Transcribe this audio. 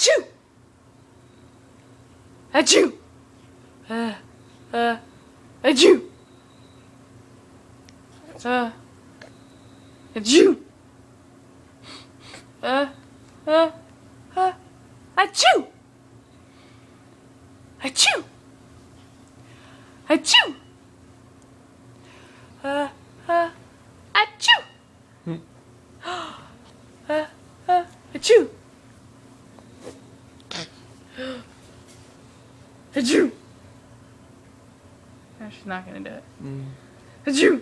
Achoo! Achoo! Achoo! Achoo! Achoo! Achoo! Achoo! Achoo! Achoo! Achoo! No, she's not gonna do it. Achoo!